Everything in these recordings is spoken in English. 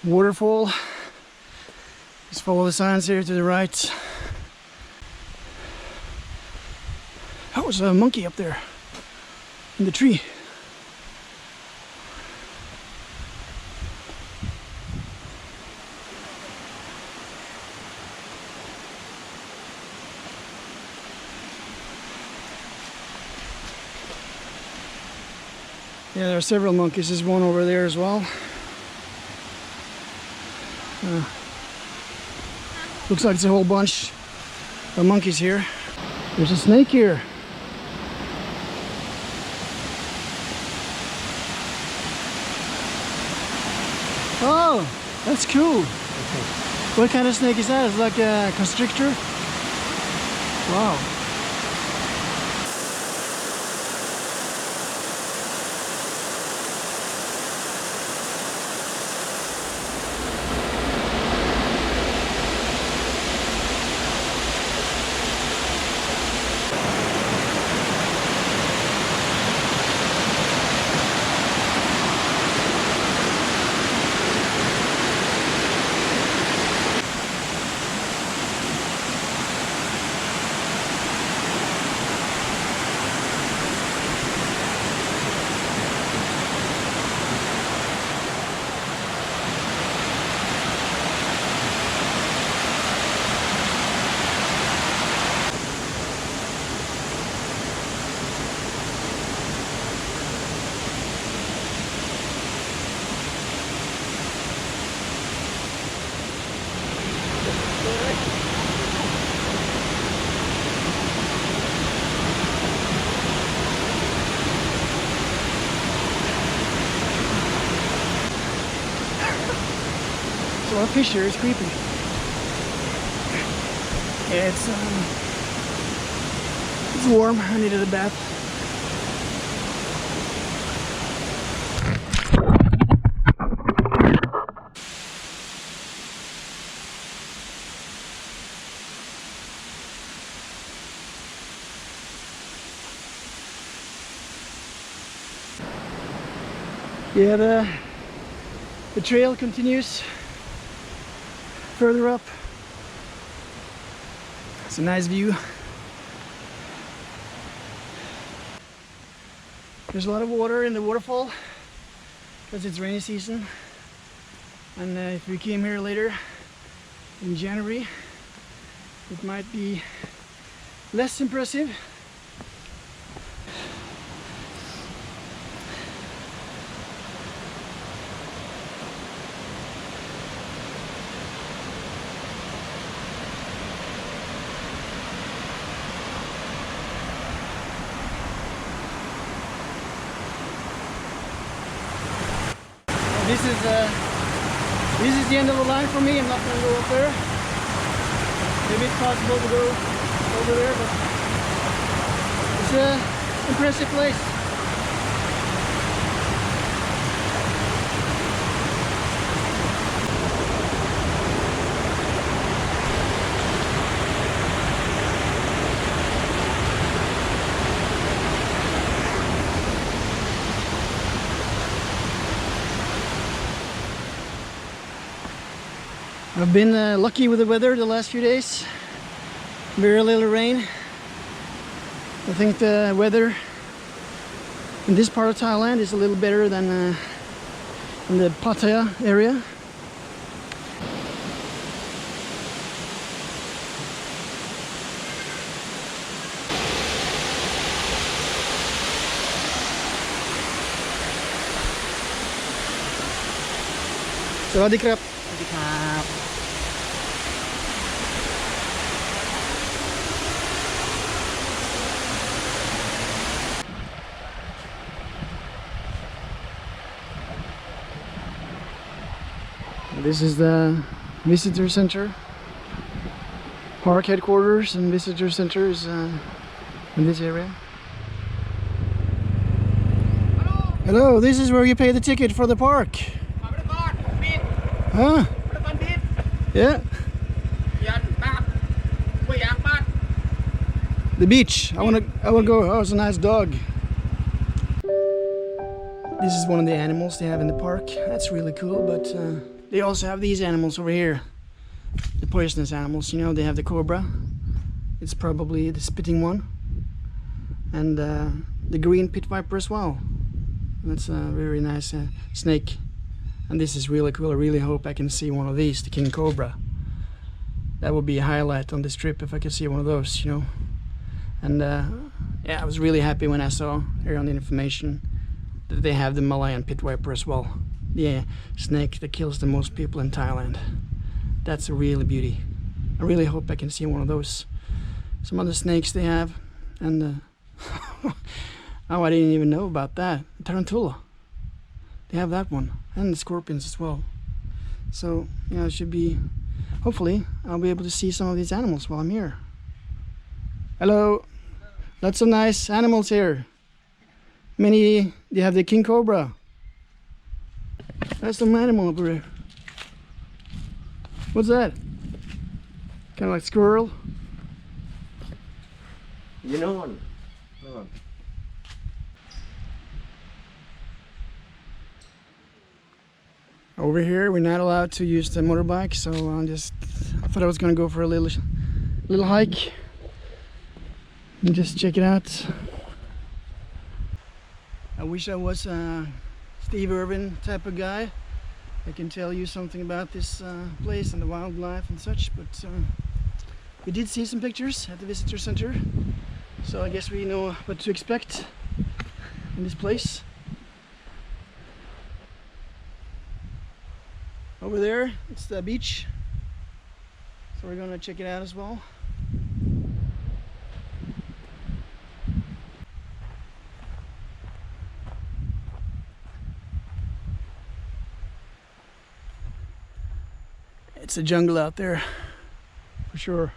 waterfall. Just follow the signs here to the right. That was a monkey up there in the tree. Yeah, there are several monkeys. There's one over there as well. Looks like it's a whole bunch of monkeys here. There's a snake here. Oh, that's cool. Okay. What kind of snake is that? It's like a constrictor? Wow. There's a lot of fish here. It's creepy. Yeah, it's warm. I needed a bath. Yeah, the trail continues further up. It's a nice view. There's a lot of water in the waterfall because it's rainy season, and if we came here later in January it might be less impressive. This is the end of the line for me. I'm not going to go up there. Maybe it's possible to go over there, but it's an impressive place. I've been lucky with the weather the last few days. Very little rain. I think the weather in this part of Thailand is a little better than in the Pattaya area. Sawadee krap. Sawadee krap. This is the visitor center. Park headquarters and visitor center is in this area. Hello, this is where you pay the ticket for the park. Huh? Yeah. The beach. I wanna go. Oh, it's a nice dog. This is one of the animals they have in the park. That's really cool, but They also have these animals over here, the poisonous animals. You know, they have the cobra. It's probably the spitting one, and the green pit viper as well. That's a very nice snake, and this is really cool. I really hope I can see one of these, the king cobra. That would be a highlight on this trip if I could see one of those, you know. And yeah, I was really happy when I saw here on the information that they have the Malayan pit viper as well, the snake that kills the most people in Thailand. That's a really beauty. I really hope I can see one of those. Some other snakes they have, and oh, I didn't even know about that. Tarantula, they have that one, and the scorpions as well. So you know, it should be, hopefully I'll be able to see some of these animals while I'm here. Hello. Lots of nice animals here. Many, they have the king cobra. That's some animal over here. What's that? Kind of like squirrel. You know one. Oh. Over here we're not allowed to use the motorbike, so I thought I was gonna go for a little hike and just check it out. I wish I was a Steve Irwin type of guy. I can tell you something about this place and the wildlife and such, but we did see some pictures at the visitor center, so I guess we know what to expect in this place. Over there, it's the beach, so we're gonna check it out as well. It's a jungle out there, for sure.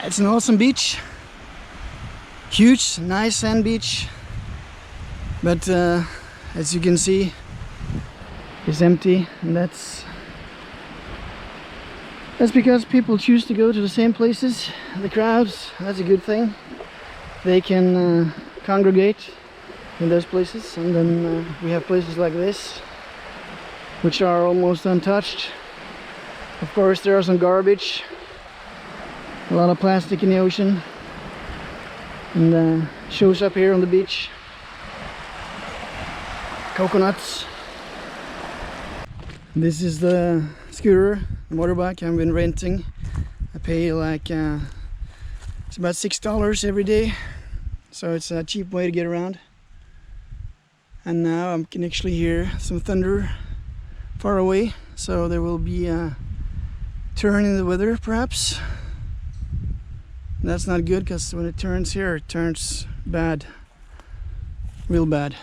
It's an awesome beach, huge, nice sand beach, but as you can see, it's empty, and that's because people choose to go to the same places. The crowds, that's a good thing. They can congregate in those places, and then we have places like this, which are almost untouched. Of course, there are some garbage. A lot of plastic in the ocean, and shows up here on the beach. Coconuts. This is the scooter, the motorbike I've been renting. I pay like it's about $6 every day, so it's a cheap way to get around. And now I can actually hear some thunder far away, so there will be a turn in the weather perhaps. That's not good, because when it turns here, it turns bad, real bad.